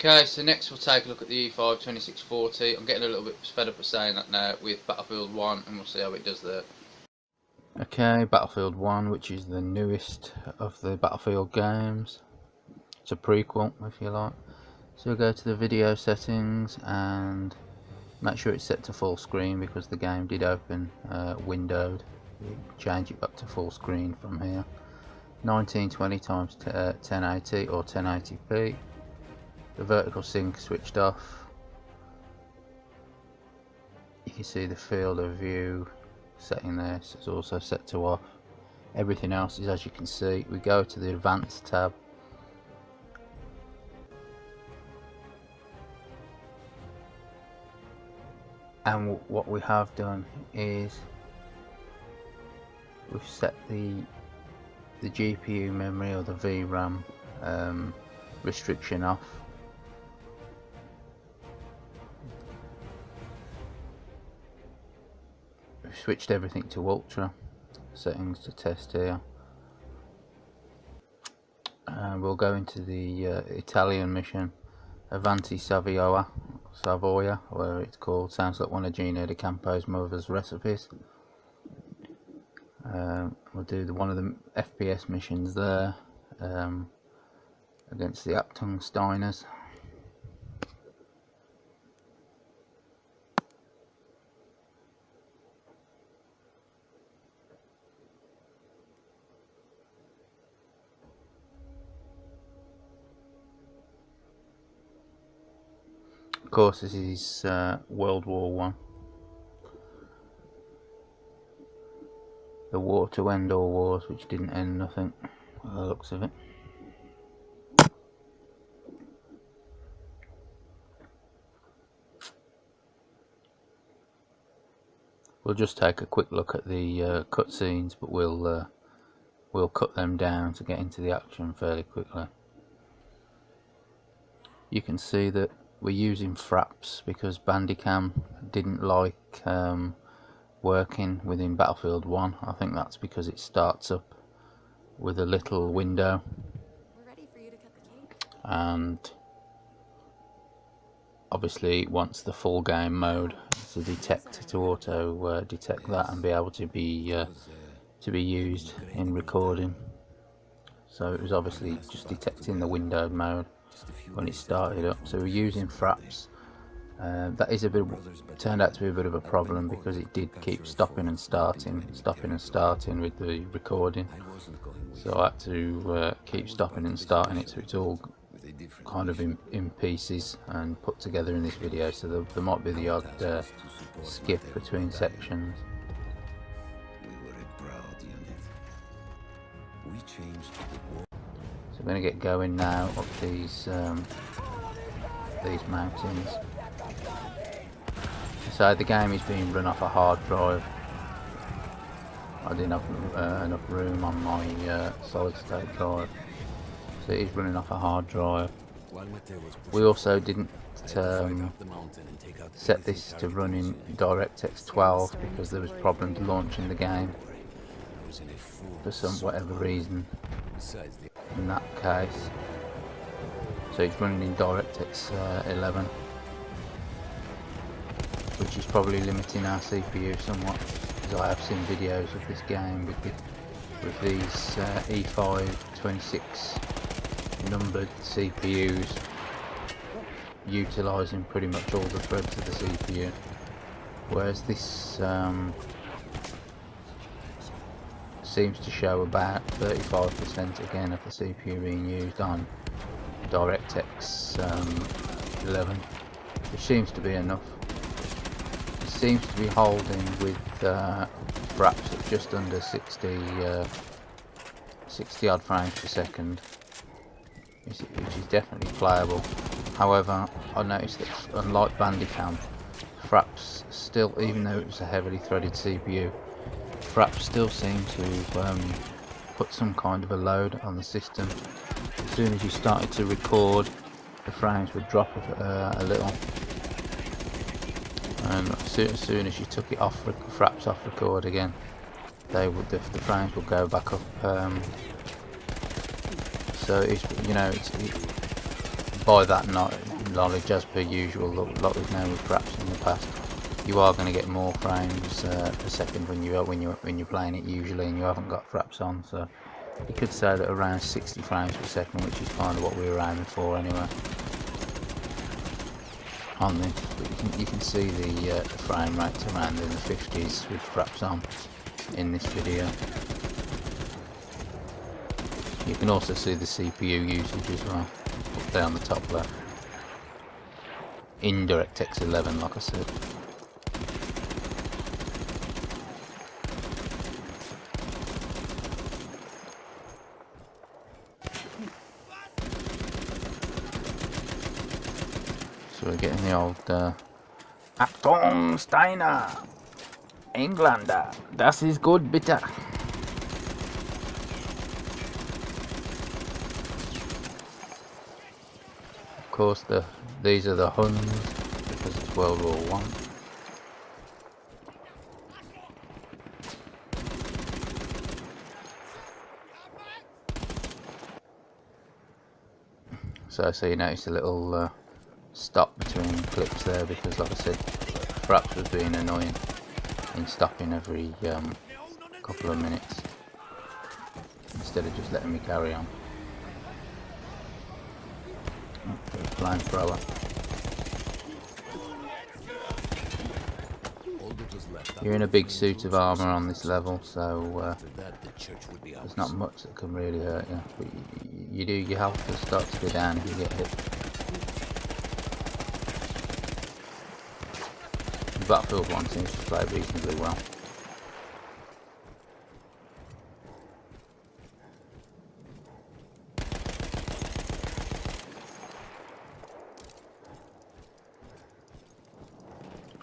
Okay, so next we'll take a look at the E5 2640. I'm getting a little bit fed up of saying that now with Battlefield 1, and we'll see how it does there. Okay, Battlefield 1, which is the newest of the Battlefield games. It's a prequel, if you like. So we'll go to the video settings and make sure it's set to full screen because the game did open windowed. You change it back to full screen from here. 1920 times 1080 or 1080p. The vertical sync switched off. You can see the field of view setting there, so it's also set to off. Everything else is as you can see. We go to the advanced tab. And what we have done is we've set the GPU memory or the VRAM restriction off. We've switched everything to ultra settings to test here, and we'll go into the Italian mission, Avanti Savoia, whatever it's called. Sounds like one of Gino De Campo's mother's recipes. We'll do one of the FPS missions there against the Actung Steiners. Of course, this is World War I. The war to end all wars, which didn't end nothing by the looks of it. We'll just take a quick look at the cutscenes, but we'll cut them down to get into the action fairly quickly. You can see that we're using fraps because Bandicam didn't like working within Battlefield 1. I think that's because it starts up with a little window. We're ready for you to cut the cake. And obviously it wants the full game mode to detect, to auto detect that and be able to be used in recording. So it was obviously just detecting the windowed mode when it started up. So we're using fraps. That is turned out to be a bit of a problem because it did keep stopping and starting with the recording. So I had to keep stopping and starting it, so it's all kind of in pieces and put together in this video. So there might be the odd skip between sections. So I'm going to get going now up these mountains. So the game is being run off a hard drive. I didn't have enough room on my solid state drive, so it is running off a hard drive. We also didn't set this to run in DirectX 12 because there was problems launching the game for whatever reason in that case. So it's running in DirectX 11, which is probably limiting our CPU somewhat, because I have seen videos of this game with these E5 26 numbered CPUs utilising pretty much all the threads of the CPU, whereas this seems to show about 35% again of the CPU being used on DirectX 11, which seems to be enough. It seems to be holding with fraps at just under 60 odd frames per second, which is definitely playable. However, I noticed that unlike Bandicam, fraps still, even though it was a heavily threaded CPU, fraps still seem to put some kind of a load on the system. As soon as you started to record, the frames would drop a little, and as soon as you took it off, fraps off record again, the frames will go back up. So it's, you know, by that knowledge, as per usual, like we've known with fraps in the past, you are going to get more frames per second when you're playing it usually, and you haven't got fraps on. So you could say that around 60 frames per second, which is kind of what we were aiming for anyway on this. But you can see the frame rates around in the 50s with fraps on in this video. You can also see the CPU usage as well, up there on the top left. In DX 11, like I said. So we're getting the old Achtung Steiner, Englander, das ist gut bitte. Of course, these are the Huns because it's World War One. So you notice a little stop between clips there, because like I said, fraps was being annoying in stopping every couple of minutes instead of just letting me carry on. Flamethrower. You're in a big suit of armour on this level, so there's not much that can really hurt you. But your health will start to go down if you get hit. Battefield 1 seems to play reasonably well.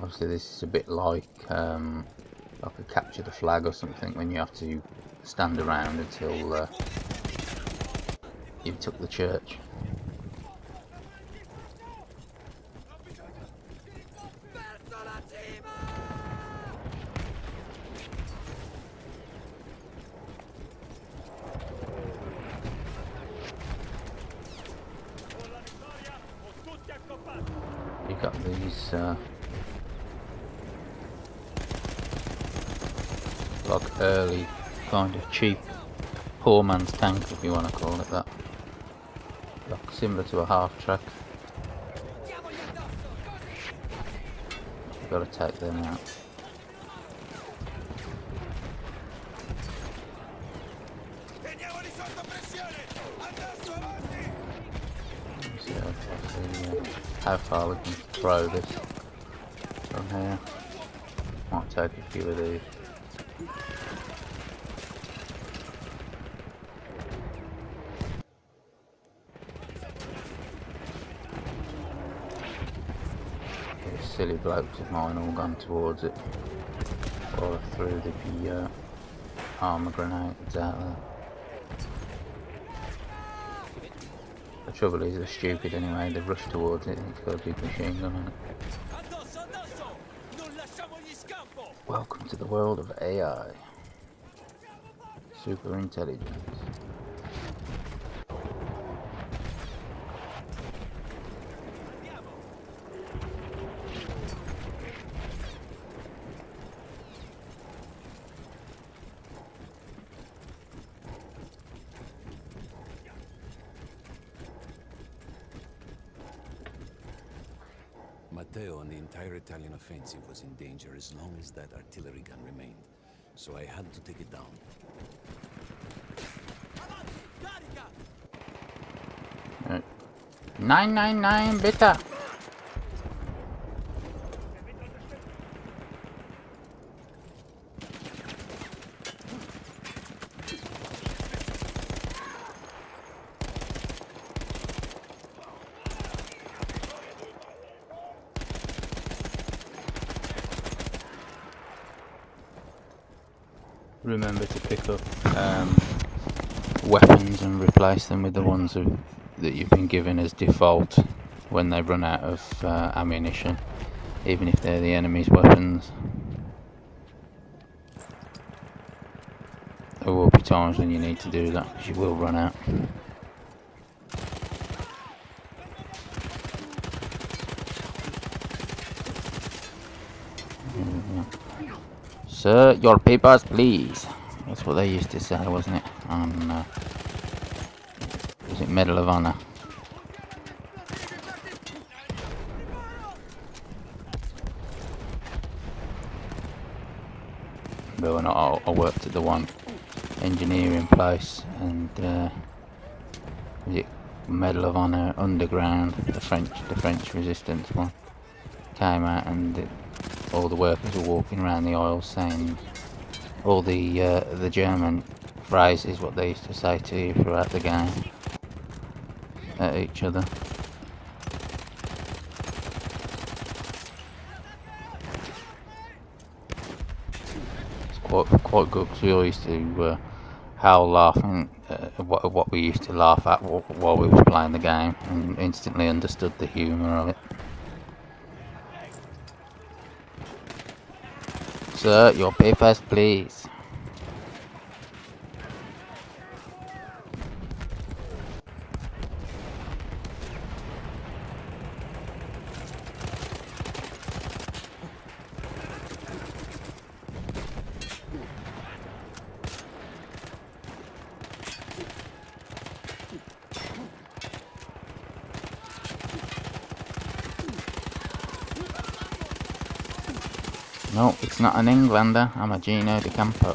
Obviously this is a bit like a capture the flag or something, when you have to stand around until you've took the church. You got these like early kind of cheap poor man's tank, if you want to call it that, like similar to a half track. You've got to take them out. See how far we can throw this from here. Might take a few of these. These silly blokes of mine all gone towards it while I threw the armour grenades out there. The trouble is they're stupid anyway, they rush towards it and it's got a big machine gun on it. Welcome to the world of AI. Super intelligence. Matteo and the entire Italian offensive was in danger as long as that artillery gun remained, so I had to take it down. 999 bitte. Remember to pick up weapons and replace them with the ones that you've been given as default when they run out of ammunition, even if they're the enemy's weapons. There will be times when you need to do that, because you will run out. Yeah. Sir, your papers, please. That's what they used to say, wasn't it? On was it Medal of Honor? But when I worked at the one engineering place, and was it Medal of Honor Underground? The French resistance one came out, and all the workers were walking around the aisles saying all the German phrases, what they used to say to you throughout the game at each other. It's quite good, because we all used to howl laughing at what we used to laugh at while we was playing the game, and instantly understood the humour of it. Sir, your papers, please. No, it's not an Englander. I'm a Gino de Campo.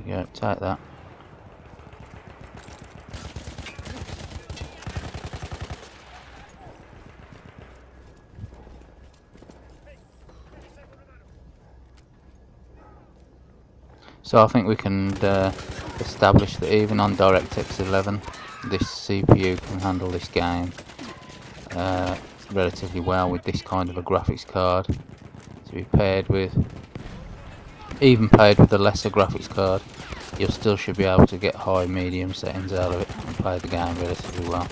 There you go, take that. So I think we can establish that even on DirectX 11, this CPU can handle this game relatively well with this kind of a graphics card. To be paired with, even paired with a lesser graphics card, you still should be able to get high medium settings out of it and play the game relatively well.